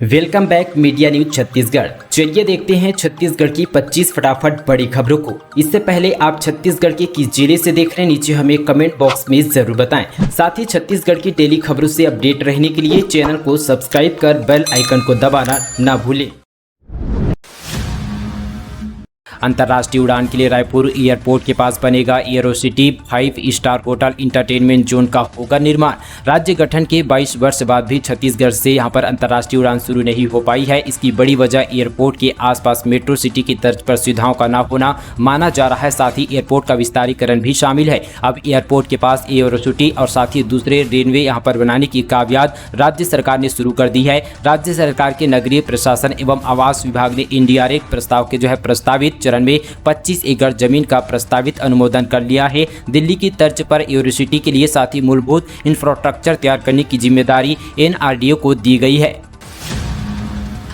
Welcome back media news Chhattisgarh. चलिए देखते हैं छत्तीसगढ़ की 25 फटाफट बड़ी खबरों को। इससे पहले आप छत्तीसगढ़ के किस जिले से देख रहे हैं, नीचे हमें कमेंट बॉक्स में जरूर बताएं। साथ ही छत्तीसगढ़ की डेली खबरों से अपडेट रहने के लिए चैनल को सब्सक्राइब कर बेल आइकन को दबाना ना भूलें। अंतर्राष्ट्रीय उड़ान के लिए रायपुर एयरपोर्ट के पास बनेगा aerocity 5 star hotel entertainment zone का होगा निर्माण। राज्य गठन के 22 वर्ष बाद भी छत्तीसगढ़ से यहां पर अंतर्राष्ट्रीय उड़ान शुरू नहीं हो पाई है। इसकी बड़ी वजह एयरपोर्ट के आसपास मेट्रो सिटी की तर्ज पर सुविधाओं का न होना माना जा रहा है। साथ ही एयरपोर्ट का विस्तारीकरण भी शामिल है। अब एयरपोर्ट के पास एयरोसिटी और साथ ही दूसरे रेलवे यहां पर बनाने की कामयाब राज्य सरकार ने शुरू कर दी है। राज्य सरकार के नगरीय प्रशासन एवं आवास विभाग ने इंडियारेक्ट प्रस्ताव के प्रस्तावित चरण में 25 एकड़ जमीन का प्रस्तावित अनुमोदन कर लिया है। दिल्ली की तर्ज पर एयरोसिटी के लिए साथ ही मूलभूत इंफ्रास्ट्रक्चर तैयार करने की जिम्मेदारी एनआरडीओ को दी गई है।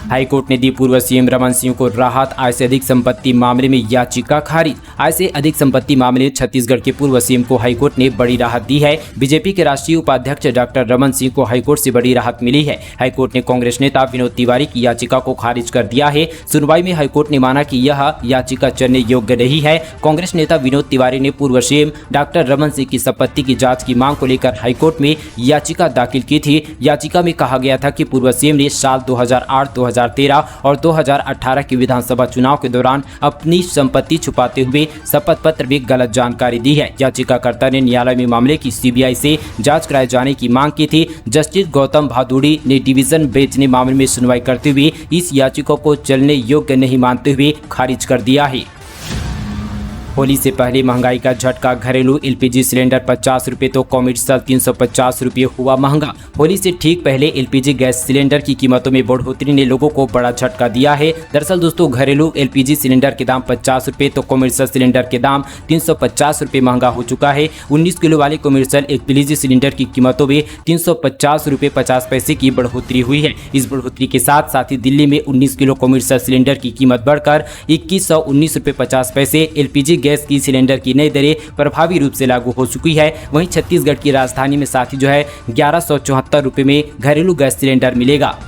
हाईकोर्ट ने दी पूर्व सीएम रमन सिंह को राहत। आय से अधिक संपत्ति मामले में याचिका खारिज। आय से अधिक संपत्ति मामले में छत्तीसगढ़ के पूर्व सीएम को हाईकोर्ट ने बड़ी राहत दी है। बीजेपी के राष्ट्रीय उपाध्यक्ष डॉक्टर रमन सिंह को हाईकोर्ट से बड़ी राहत मिली है। हाईकोर्ट ने कांग्रेस नेता विनोद तिवारी की याचिका को खारिज कर दिया है। सुनवाई में हाईकोर्ट ने माना कि यह याचिका चलने योग्य नहीं है। कांग्रेस नेता विनोद तिवारी ने पूर्व सीएम डॉक्टर रमन सिंह की संपत्ति की जाँच की मांग को लेकर हाईकोर्ट में याचिका दाखिल की थी। याचिका में कहा गया था कि पूर्व सीएम ने साल 2008, 2013 और 2018 के विधानसभा चुनाव के दौरान अपनी संपत्ति छुपाते हुए शपथ पत्र में गलत जानकारी दी है। याचिकाकर्ता ने न्यायालय में मामले की सीबीआई से जांच कराए जाने की मांग की थी। जस्टिस गौतम भादुड़ी ने डिवीजन बेंच ने मामले में सुनवाई करते हुए इस याचिका को चलने योग्य नहीं मानते हुए खारिज कर दिया है। होली से पहले महंगाई का झटका। घरेलू एलपीजी सिलेंडर 50 रुपये तो कॉमर्शियल 350 रुपये हुआ महंगा। होली से ठीक पहले एलपीजी गैस सिलेंडर की कीमतों में बढ़ोतरी ने लोगों को बड़ा झटका दिया है। दरअसल दोस्तों, घरेलू एलपीजी सिलेंडर के दाम 50 रुपये तो कॉमर्शियल सिलेंडर के दाम 350 रुपये महंगा हो चुका है। 19 किलो वाले कॉमर्शियल एलपीजी सिलेंडर की कीमतों में 350 रुपये 50 पैसे की बढ़ोतरी हुई है। इस बढ़ोतरी के साथ ही दिल्ली में 19 किलो कॉमर्शियल सिलेंडर की कीमत बढ़कर 2119 रुपये 50 पैसे, एलपीजी गैस की सिलेंडर की नई दरें प्रभावी रूप से लागू हो चुकी है। वहीं छत्तीसगढ़ की राजधानी में साथ ही 1174 रुपये में घरेलू गैस सिलेंडर मिलेगा।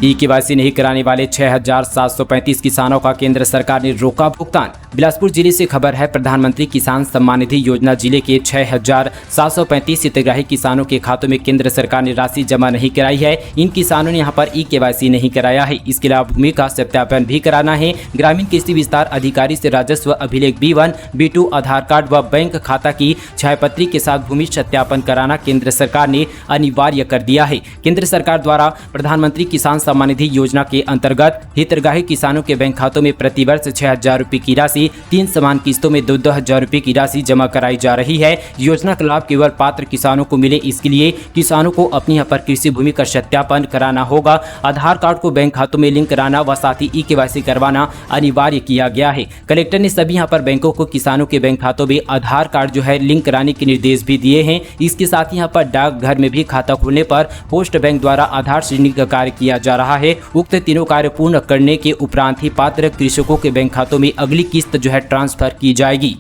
ई-केवाईसी नहीं कराने वाले 6735 किसानों का केंद्र सरकार ने रोका भुगतान। बिलासपुर जिले से खबर है। प्रधानमंत्री किसान सम्मान निधि योजना जिले के 6735 हितग्राही किसानों के खातों में केंद्र सरकार ने राशि जमा नहीं कराई है। इन किसानों ने यहां पर ई-केवाईसी नहीं कराया है। इसके अलावा भूमि का सत्यापन भी कराना है। ग्रामीण कृषि विस्तार अधिकारी से राजस्व अभिलेख B1, B2, आधार कार्ड व बैंक खाता की छायापत्री के साथ भूमि सत्यापन कराना केंद्र सरकार ने अनिवार्य कर दिया है। केंद्र सरकार द्वारा प्रधानमंत्री किसान सम्मान निधि योजना के अंतर्गत हितग्राही किसानों के बैंक खातों में प्रतिवर्ष 6000 रुपये की राशि 3 समान किस्तों में 2-2000 रुपये की राशि जमा कराई जा रही है। योजना का लाभ केवल पात्र किसानों को मिले, इसके लिए किसानों को अपनी यहाँ पर कृषि भूमि का सत्यापन कराना होगा। आधार कार्ड को बैंक खातों में लिंक कराना व साथ ही ई-केवाईसी करवाना अनिवार्य किया गया है। कलेक्टर ने सभी यहाँ पर बैंकों को किसानों के बैंक खातों में आधार कार्ड लिंक कराने के निर्देश भी दिए हैं। इसके साथ ही यहाँ पर डाकघर में भी खाता खोलने पर पोस्ट बैंक द्वारा आधार श्रेणी का कार्य किया जा रहा है। उक्त तीनों कार्य पूर्ण करने के उपरांत ही पात्र कृषकों के बैंक खातों में अगली किस्त ट्रांसफर की जाएगी।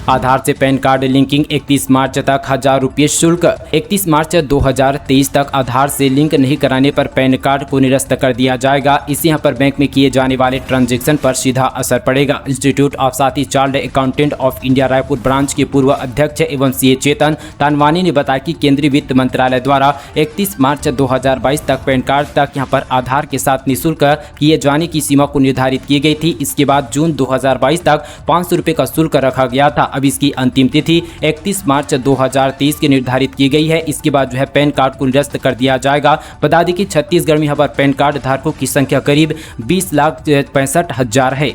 आधार से पैन कार्ड लिंकिंग 31 मार्च तक 1000 रुपये शुल्क। 31 मार्च 2023 तक आधार से लिंक नहीं कराने पर पैन कार्ड को निरस्त कर दिया जाएगा। इससे यहाँ पर बैंक में किए जाने वाले ट्रांजैक्शन पर सीधा असर पड़ेगा। इंस्टीट्यूट ऑफ साथी chartered accountant of India Raipur branch के पूर्व अध्यक्ष एवं सीए चेतन तानवानी ने बताया कि केंद्रीय वित्त मंत्रालय द्वारा 31 मार्च 2022 तक पैन कार्ड तक यहाँ पर आधार के साथ निःशुल्क किए जाने की सीमा को निर्धारित की गई थी। इसके बाद जून 2022 तक 500 रुपये का शुल्क रखा गया था। अब इसकी अंतिम तिथि 31 मार्च 2023 की निर्धारित की गई है। इसके बाद पैन कार्ड को निरस्त कर दिया जाएगा। बता दें कि छत्तीसगढ़ में यहाँ पर पैन कार्ड धारकों की संख्या करीब 20,65,000 है।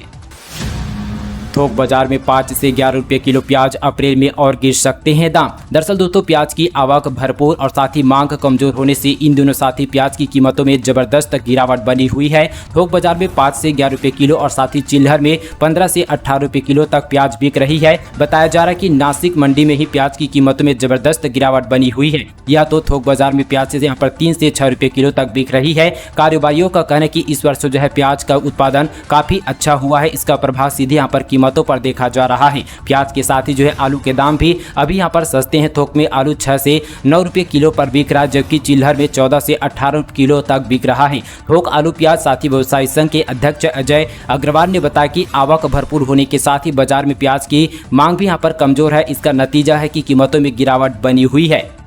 थोक बाजार में 5 से 11 रुपये किलो प्याज अप्रैल में और गिर सकते हैं दाम। दरअसल दोस्तों, प्याज की आवक भरपूर और साथ ही मांग कमजोर होने से इन दिनों साथ ही प्याज की कीमतों में जबरदस्त गिरावट बनी हुई है। थोक बाजार में 5 से 11 रुपये किलो और साथ ही चिल्हर में 15 से 18 रुपये किलो तक प्याज बिक रही है। बताया जा रहा है कि नासिक मंडी में ही प्याज की कीमतों में जबरदस्त गिरावट बनी हुई है। यह तो थोक बाजार में प्याज से यहाँ पर 3 से 6 रुपये किलो तक बिक रही है। कारोबारियों का कहना है कि इस वर्ष प्याज का उत्पादन काफी अच्छा हुआ है। इसका प्रभाव सीधे यहाँ पर कीमत कीमतों पर देखा जा रहा है। प्याज के साथ ही जो है आलू के दाम भी अभी यहाँ पर सस्ते हैं। थोक में आलू 6 से 9 रुपये किलो पर बिक रहा है, जबकि चिल्हर में 14 से 18 किलो तक बिक रहा है। थोक आलू प्याज साथी व्यवसायी संघ के अध्यक्ष अजय अग्रवाल ने बताया कि आवक भरपूर होने के साथ ही बाजार में प्याज की मांग भी यहाँ पर कमजोर है। इसका नतीजा है कि कीमतों में गिरावट बनी हुई है।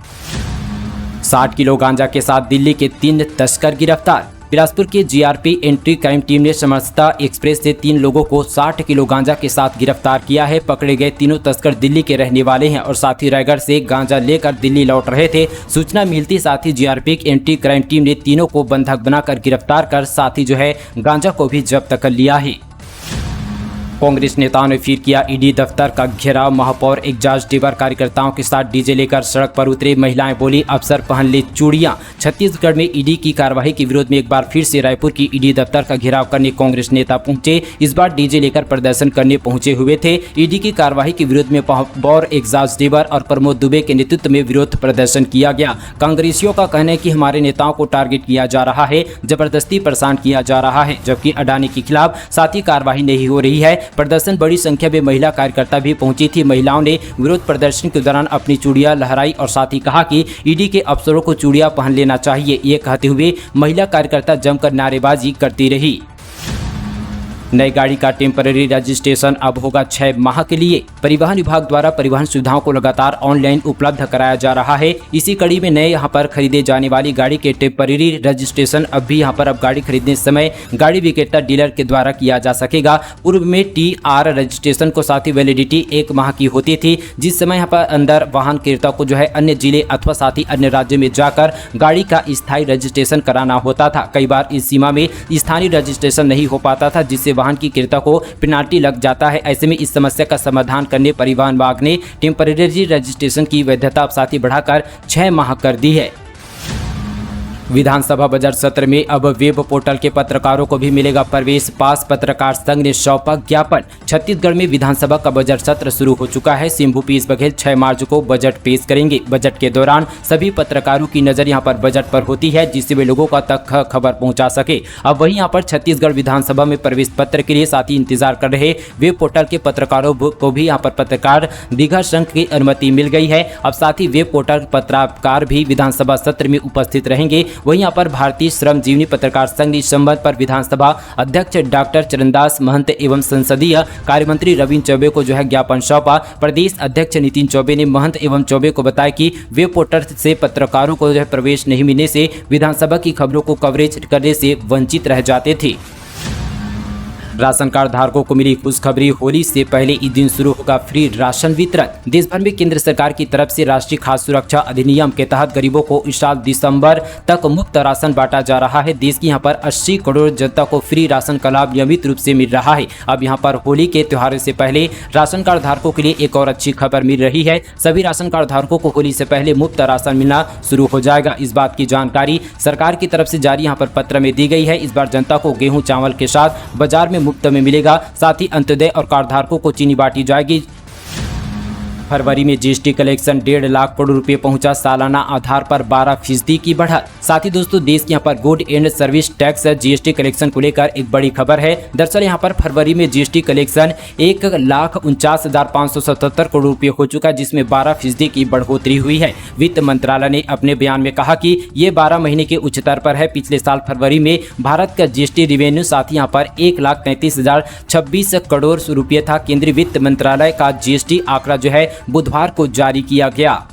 60 किलो गांजा के साथ दिल्ली के 3 तस्कर गिरफ्तार। बिलासपुर के जीआरपी एंटी क्राइम टीम ने समरसता एक्सप्रेस से 3 लोगों को 60 किलो गांजा के साथ गिरफ्तार किया है। पकड़े गए तीनों तस्कर दिल्ली के रहने वाले हैं और साथ ही रायगढ़ से गांजा लेकर दिल्ली लौट रहे थे। सूचना मिलती साथ ही जीआरपी एंटी क्राइम टीम ने तीनों को बंधक बनाकर गिरफ्तार कर साथ ही जो है गांजा को भी जब्त कर लिया है। कांग्रेस नेताओं ने फिर किया ईडी दफ्तर का घेराव। महापौर एजाज ढेबर कार्यकर्ताओं के साथ डीजे लेकर सड़क पर उतरे। महिलाएं बोली अफसर पहन ले चूड़ियां। छत्तीसगढ़ में ईडी की कार्रवाई के विरोध में एक बार फिर से रायपुर की ईडी दफ्तर का घेराव करने कांग्रेस नेता पहुंचे। इस बार डीजे लेकर प्रदर्शन करने पहुंचे हुए थे। ईडी की कार्रवाई के विरोध में महापौर एजाज ढेबर और प्रमोद दुबे के नेतृत्व में विरोध प्रदर्शन किया गया। कांग्रेसियों का कहना है कि हमारे नेताओं को टारगेट किया जा रहा है, जबरदस्ती परेशान किया जा रहा है, जबकि अडानी के खिलाफ साथ ही कार्रवाई नहीं हो रही है। प्रदर्शन बड़ी संख्या में महिला कार्यकर्ता भी पहुंची थी। महिलाओं ने विरोध प्रदर्शन के दौरान अपनी चूड़ियां लहराई और साथ ही कहा कि ईडी के अफसरों को चूड़ियां पहन लेना चाहिए। ये कहते हुए महिला कार्यकर्ता जमकर नारेबाजी करती रही। नई गाड़ी का टेम्पररी रजिस्ट्रेशन अब होगा 6 माह के लिए। परिवहन विभाग द्वारा परिवहन सुविधाओं को लगातार ऑनलाइन उपलब्ध कराया जा रहा है। इसी कड़ी में नए यहाँ पर खरीदे जाने वाली गाड़ी के टेम्पररी रजिस्ट्रेशन अब गाड़ी खरीदने समय गाड़ी विक्रेता डीलर के द्वारा किया जा सकेगा। पूर्व में TR रजिस्ट्रेशन को साथ ही वैलिडिटी 1 माह की होती थी, जिस समय यहाँ पर अंदर वाहन क्रेता को जो है अन्य जिले अथवा साथ ही अन्य राज्य में जाकर गाड़ी का स्थायी रजिस्ट्रेशन कराना होता था। कई बार इस सीमा में स्थानीय रजिस्ट्रेशन नहीं हो पाता था, जिससे वाहन की क्रेता को पेनाल्टी लग जाता है। ऐसे में इस समस्या का समाधान करने परिवहन विभाग ने टेम्पररी रजिस्ट्रेशन की वैधता साथ ही बढ़ाकर 6 माह कर दी है। विधानसभा बजट सत्र में अब वेब पोर्टल के पत्रकारों को भी मिलेगा प्रवेश पास। पत्रकार संघ ने सौंपा ज्ञापन। छत्तीसगढ़ में विधानसभा का बजट सत्र शुरू हो चुका है। सिंभू पीस बघेल 6 मार्च को बजट पेश करेंगे। बजट के दौरान सभी पत्रकारों की नजर यहां पर बजट पर होती है, जिससे वे लोगों का तक खबर पहुंचा सके। अब वहीं यहां पर छत्तीसगढ़ विधानसभा में प्रवेश पत्र के लिए साथ ही इंतजार कर रहे वेब पोर्टल के पत्रकारों को भी यहाँ पर पत्रकार दीघा संघ की अनुमति मिल गई है। अब साथ ही वेब पोर्टल पत्रकार भी विधानसभा सत्र में उपस्थित रहेंगे। वहीं यहाँ पर भारतीय श्रमजीवी पत्रकार संघ ने संबंध पर विधानसभा अध्यक्ष डॉक्टर चरणदास महंत एवं संसदीय कार्यमंत्री रविंद्र चौबे को जो है ज्ञापन सौंपा। प्रदेश अध्यक्ष नितिन चौबे ने महंत एवं चौबे को बताया कि वेब पोर्टल से पत्रकारों को जो है प्रवेश नहीं मिलने से विधानसभा की खबरों को कवरेज करने से वंचित रह जाते थे। राशन कार्ड धारकों को मिली खुशखबरी। होली से पहले इस दिन शुरू होगा फ्री राशन वितरण। देश भर में केंद्र सरकार की तरफ से राष्ट्रीय खाद्य सुरक्षा अधिनियम के तहत गरीबों को इस साल दिसंबर तक मुफ्त राशन बांटा जा रहा है। देश की यहां पर 80 करोड़ जनता को फ्री राशन का लाभ नियमित रूप से मिल रहा है। अब यहां पर होली के त्योहार से पहले राशन कार्ड धारकों के लिए एक और अच्छी खबर मिल रही है। सभी राशन कार्ड धारकों को होली से पहले मुफ्त राशन मिलना शुरू हो जाएगा। इस बात की जानकारी सरकार की तरफ से जारी यहाँ पर पत्र में दी गई है। इस बार जनता को गेहूं चावल के साथ बाजार में मुफ्त में मिलेगा। साथ ही अंत्योदय और कार्डधारकों को चीनी बांटी जाएगी। फरवरी में जीएसटी कलेक्शन 1.5 लाख करोड़ रुपए पहुंचा। सालाना आधार पर 12% की बढ़त। साथ ही दोस्तों देश के यहाँ पर good and service tax GST collection को लेकर एक बड़ी खबर है। दरअसल यहाँ पर फरवरी में जीएसटी कलेक्शन 1,49,577 करोड़ रुपए हो चुका है, जिसमें 12% की बढ़ोतरी हुई है। वित्त मंत्रालय ने अपने बयान में कहा कि ये 12 महीने के उच्च स्तर पर है। पिछले साल फरवरी में भारत का जीएसटी रिवेन्यू साथ ही यहाँ पर 1,33,026 करोड़ रुपये था। केंद्रीय वित्त मंत्रालय का जीएसटी आंकड़ा जो है बुधवार को जारी किया गया।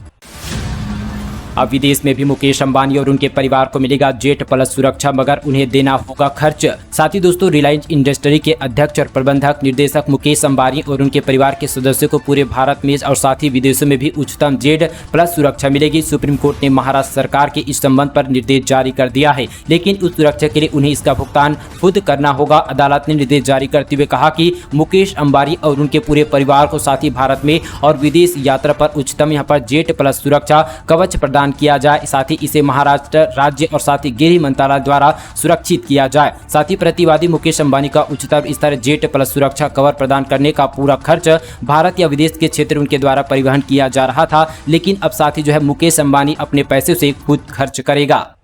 अब विदेश में भी मुकेश अंबानी और उनके परिवार को मिलेगा जेट प्लस सुरक्षा, मगर उन्हें देना होगा खर्च। साथ ही दोस्तों रिलायंस इंडस्ट्री के अध्यक्ष और प्रबंधक निर्देशक मुकेश अंबानी और उनके परिवार के सदस्यों को पूरे भारत में और साथ ही विदेशों में भी उच्चतम जेट प्लस सुरक्षा मिलेगी। सुप्रीम कोर्ट ने महाराष्ट्र सरकार के इस संबंध पर निर्देश जारी कर दिया है, लेकिन उस सुरक्षा के लिए उन्हें इसका भुगतान खुद करना होगा। अदालत ने निर्देश जारी करते हुए कहा कि मुकेश अंबानी और उनके पूरे परिवार को साथ ही भारत में और विदेश यात्रा पर उच्चतम यहाँ पर जेट प्लस सुरक्षा कवच प्रदान किया जाए। साथ ही इसे महाराष्ट्र राज्य और साथ ही गृह मंत्रालय द्वारा सुरक्षित किया जाए। साथ ही प्रतिवादी मुकेश अंबानी का उच्चतम स्तर जेट प्लस सुरक्षा कवर प्रदान करने का पूरा खर्च भारत या विदेश के क्षेत्र उनके द्वारा परिवहन किया जा रहा था, लेकिन अब साथ ही जो है मुकेश अंबानी अपने पैसे से खुद खर्च करेगा।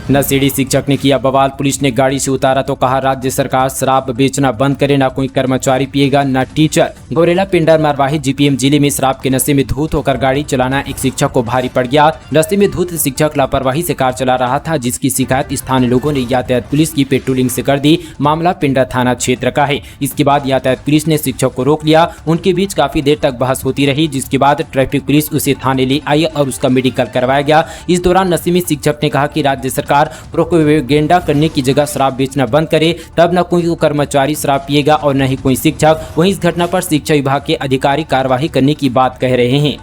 नशेड़ी शिक्षक ने किया बवाल, पुलिस ने गाड़ी से उतारा तो कहा राज्य सरकार शराब बेचना बंद करे, ना कोई कर्मचारी पिएगा न टीचर। गौरेला पिंडर मरवाही जीपीएम जिले में शराब के नशे में धूत होकर गाड़ी चलाना एक शिक्षक को भारी पड़ गया। नशे में धूत शिक्षक लापरवाही से कार चला रहा था, जिसकी शिकायत स्थानीय लोगों ने यातायात पुलिस की पेट्रोलिंग से कर दी। मामला पिंडर थाना क्षेत्र का है। इसके बाद यातायात पुलिस ने शिक्षक को रोक लिया। उनके बीच काफी देर तक बहस होती रही, जिसके बाद ट्रैफिक पुलिस उसे थाने ले आई और उसका मेडिकल करवाया गया। इस दौरान नशे में शिक्षक ने कहा कि राज्य सरकार प्रोपेगेंडा करने की जगह शराब बेचना बंद करे, तब न कोई कर्मचारी शराब पिएगा और न ही कोई शिक्षक। वहीं इस घटना पर शिक्षा विभाग के अधिकारी कार्रवाई करने की बात कह रहे हैं।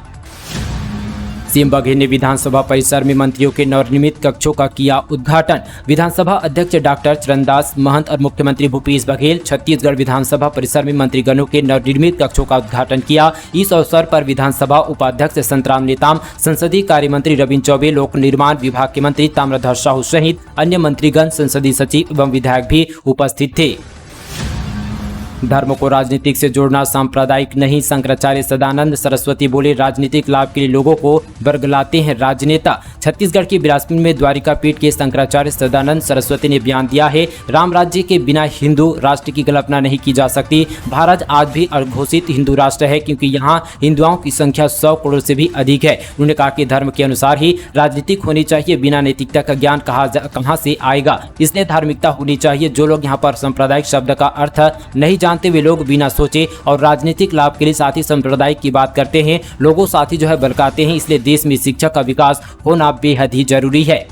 सीएम बघेल ने विधानसभा परिसर में मंत्रियों के नवनिर्मित कक्षों का किया उद्घाटन। विधानसभा अध्यक्ष डॉक्टर चरणदास महंत और मुख्यमंत्री भूपेश बघेल छत्तीसगढ़ विधानसभा परिसर में मंत्रीगणों के नवनिर्मित कक्षों का उद्घाटन किया। इस अवसर पर विधानसभा उपाध्यक्ष संतराम नेताम, संसदीय कार्य मंत्री रविंद्र चौबे, लोक निर्माण विभाग के मंत्री ताम्रध्वज साहू सहित अन्य मंत्रीगण, संसदीय सचिव एवं विधायक भी उपस्थित थे। धर्म को राजनीतिक से जोड़ना सांप्रदायिक नहीं, शंकराचार्य सदानंद सरस्वती बोले राजनीतिक लाभ के लिए लोगों को बरगलाते हैं राजनेता। छत्तीसगढ़ के बिलासपुर में द्वारिका पीठ के शंकराचार्य सदानंद सरस्वती ने बयान दिया है, राम राज्य के बिना हिंदू राष्ट्र की कल्पना नहीं की जा सकती। भारत आज भी अघोषित हिंदू राष्ट्र है, क्योंकि यहाँ हिंदुओं की संख्या 100 करोड़ से भी अधिक है। उन्होंने कहा कि धर्म के अनुसार ही राजनीतिक होनी चाहिए, बिना नैतिकता का ज्ञान कहाँ से आएगा। इसलिए धार्मिकता होनी चाहिए। जो लोग यहाँ पर सांप्रदायिक शब्द का अर्थ नहीं जानते, वे लोग बिना सोचे और राजनीतिक लाभ के लिए साथी संप्रदाय की बात करते हैं, लोगों साथी जो है बलकाते हैं। इसलिए देश में शिक्षा का विकास होना बेहद ही जरूरी है।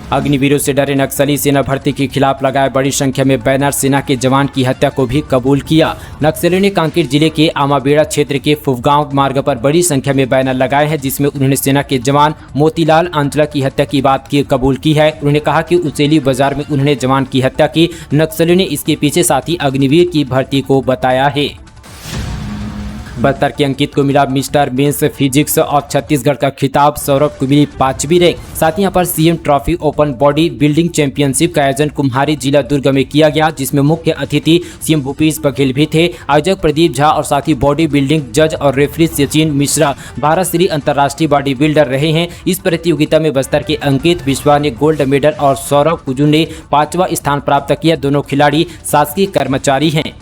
अग्निवीरों से डरे नक्सली सेना भर्ती के खिलाफ लगाए बड़ी संख्या में बैनर, सेना के जवान की हत्या को भी कबूल किया। नक्सलियों ने कांकेर जिले के आमाबेड़ा क्षेत्र के फुफगांव मार्ग पर बड़ी संख्या में बैनर लगाए हैं, जिसमें उन्होंने सेना के जवान मोतीलाल अंचला की हत्या की बात की कबूल की है। उन्होंने कहा कि उचेली बाजार में उन्होंने जवान की हत्या की। नक्सलियों ने इसके पीछे साथी अग्निवीर की भर्ती को बताया है। बस्तर के अंकित को मिला मिस्टर मेंस फिजिक्स और छत्तीसगढ़ का खिताब, सौरभ को मिली 5वीं रैंक। साथ ही यहाँ पर CM trophy open body building championship का आयोजन कुम्हारी जिला दुर्ग में किया गया, जिसमें मुख्य अतिथि सीएम भूपेश बघेल भी थे। आयोजक प्रदीप झा और साथ ही बॉडी बिल्डिंग जज और रेफरी सचिन मिश्रा भारत श्री अंतर्राष्ट्रीय बॉडी बिल्डर रहे हैं। इस प्रतियोगिता में बस्तर के अंकित विश्वा ने गोल्ड मेडल और सौरभ कुजू ने 5वां स्थान प्राप्त किया। दोनों खिलाड़ी शासकीय कर्मचारी हैं।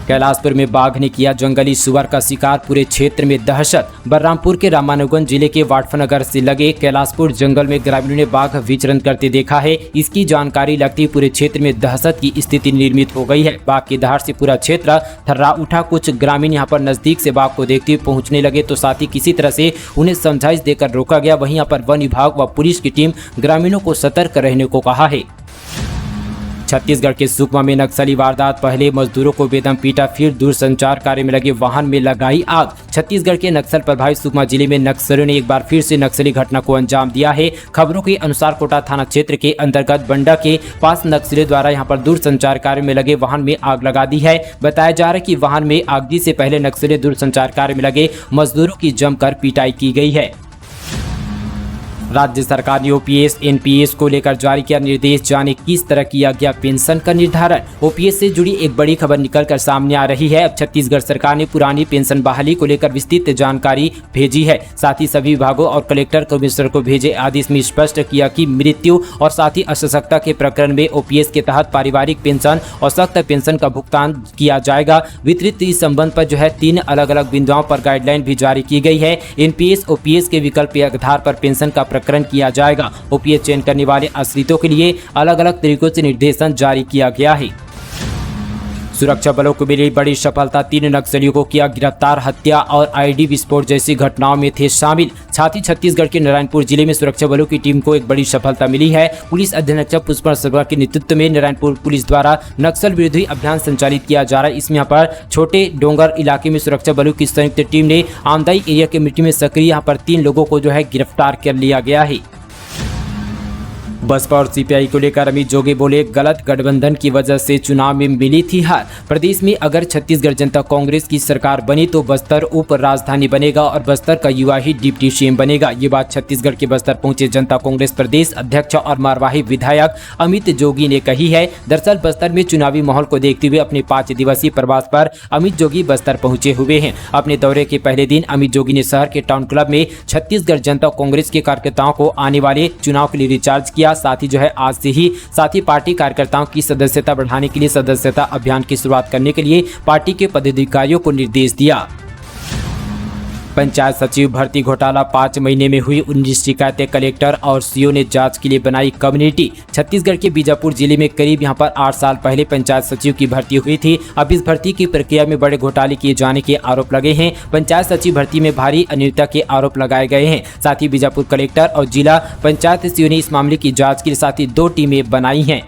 कैलाशपुर में बाघ ने किया जंगली सुअर का शिकार, पूरे क्षेत्र में दहशत। बलरामपुर के रामानुगंज जिले के वाटफनगर से लगे कैलाशपुर जंगल में ग्रामीणों ने बाघ विचरण करते देखा है। इसकी जानकारी लगती पूरे क्षेत्र में दहशत की स्थिति निर्मित हो गई है। बाघ की दहाड़ से पूरा क्षेत्र थर्रा उठा। कुछ ग्रामीण यहां पर नजदीक से बाघ को देखते हुए पहुंचने लगे, तो साथ ही किसी तरह से उन्हें समझाइश देकर रोका गया। वहीं यहाँ पर वन विभाग व पुलिस की टीम ग्रामीणों को सतर्क रहने को कहा है। छत्तीसगढ़ के सुकमा में नक्सली वारदात, पहले मजदूरों को बेदम पीटा, फिर दूरसंचार कार्य में लगे वाहन में लगाई आग। छत्तीसगढ़ के नक्सल प्रभावित सुकमा जिले में नक्सलियों ने एक बार फिर से नक्सली घटना को अंजाम दिया है। खबरों के अनुसार कोटा थाना क्षेत्र के अंतर्गत बंडा के पास नक्सलियों द्वारा यहां पर दूरसंचार कार्य में लगे वाहन में आग लगा दी है। बताया जा रहा है कि वाहन में आगजनी से पहले नक्सली दूरसंचार कार्य में लगे मजदूरों की जमकर पिटाई की गई है। राज्य सरकार ने ओपीएस एनपीएस को लेकर जारी किया निर्देश, जाने किस तरह किया गया पेंशन का निर्धारण। ओपीएस से जुड़ी एक बड़ी खबर निकलकर सामने आ रही है। अब छत्तीसगढ़ सरकार ने पुरानी पेंशन बहाली को लेकर विस्तृत जानकारी भेजी है। साथ ही सभी विभागों और कलेक्टर कमिश्नर को भेजे आदेश में स्पष्ट किया कि मृत्यु और साथ ही असक्तता के प्रकरण में ओपीएस के तहत पारिवारिक पेंशन और सख्त पेंशन का भुगतान किया जाएगा। वितरित इस संबंध पर जो है 3 अलग अलग बिंदुओं पर गाइडलाइन भी जारी की गई है। एनपीएस ओपीएस के विकल्प के आधार पर पेंशन का प्रकरण किया जाएगा। ओपीएस चयन करने वाले आश्रितों के लिए अलग अलग तरीकों से निर्देशन जारी किया गया है। सुरक्षा बलों को मिली बड़ी सफलता, 3 नक्सलियों को किया गिरफ्तार। हत्या और आईडी विस्फोट जैसी घटनाओं में थे शामिल। साथ ही छत्तीसगढ़ के नारायणपुर जिले में सुरक्षा बलों की टीम को एक बड़ी सफलता मिली है। पुलिस अधीक्षक पुष्पा शर्मा के नेतृत्व में नारायणपुर पुलिस द्वारा नक्सल विरोधी अभियान संचालित किया जा रहा है। इसमें यहाँ पर छोटे डोंगर इलाके में सुरक्षा बलों की संयुक्त टीम ने आमदाई एरिया के मिट्टी में सक्रिय यहाँ पर 3 लोगों को जो है गिरफ्तार कर लिया गया है। बसपा और सीपीआई को लेकर अमित जोगी बोले, गलत गठबंधन की वजह से चुनाव में मिली थी हार। प्रदेश में अगर छत्तीसगढ़ जनता कांग्रेस की सरकार बनी तो बस्तर उप राजधानी बनेगा और बस्तर का युवा ही डिप्टी सीएम बनेगा। ये बात छत्तीसगढ़ के बस्तर पहुंचे जनता कांग्रेस प्रदेश अध्यक्ष और मारवाही विधायक अमित जोगी ने कही है। दरअसल बस्तर में चुनावी माहौल को देखते हुए अपने 5 दिवसीय प्रवास पर अमित जोगी बस्तर पहुंचे हुए हैं। अपने दौरे के पहले दिन अमित जोगी ने शहर के टाउन क्लब में छत्तीसगढ़ जनता कांग्रेस के कार्यकर्ताओं को आने वाले चुनाव के लिए रिचार्ज किया। साथ ही आज से ही पार्टी कार्यकर्ताओं की सदस्यता बढ़ाने के लिए सदस्यता अभियान की शुरुआत करने के लिए पार्टी के पदाधिकारियों को निर्देश दिया। पंचायत सचिव भर्ती घोटाला 5 महीने में हुई 19 शिकायतें, कलेक्टर और सीओ ने जांच के लिए बनाई कमेटी। छत्तीसगढ़ के बीजापुर जिले में करीब यहां पर 8 साल पहले पंचायत सचिव की भर्ती हुई थी। अब इस भर्ती की प्रक्रिया में बड़े घोटाले किए जाने के आरोप लगे हैं। पंचायत सचिव भर्ती में भारी अनियमितता के आरोप लगाए गए हैं। साथ ही बीजापुर कलेक्टर और जिला पंचायत सीओ ने इस मामले की जाँच के साथ ही 2 टीमें बनाई हैं।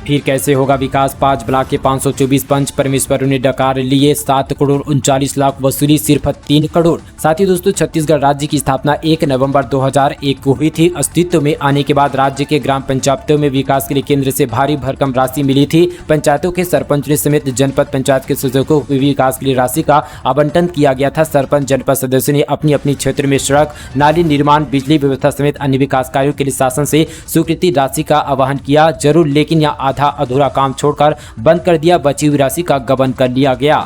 फिर कैसे होगा विकास, 5 ब्लॉक के 524 पंच परमेश्वरों ने डकार लिए, 7 करोड़ 39 लाख वसूली, सिर्फ 3 करोड़। साथ ही दोस्तों छत्तीसगढ़ राज्य की स्थापना 1 नवंबर 2001 को हुई थी। अस्तित्व में आने के बाद राज्य के ग्राम पंचायतों में विकास के लिए केंद्र से भारी भरकम राशि मिली थी। पंचायतों के सरपंच समेत जनपद पंचायत के सदस्यों को विकास के लिए राशि का आवंटन किया गया था। सरपंच जनपद सदस्यों ने अपनी अपनी क्षेत्र में सड़क, नाली निर्माण, बिजली व्यवस्था समेत अन्य विकास कार्यों के लिए शासन से स्वीकृति राशि का आह्वान किया जरूर, लेकिन यह अधूरा काम छोड़कर बंद कर दिया। बची हुई राशि का गबन कर लिया गया।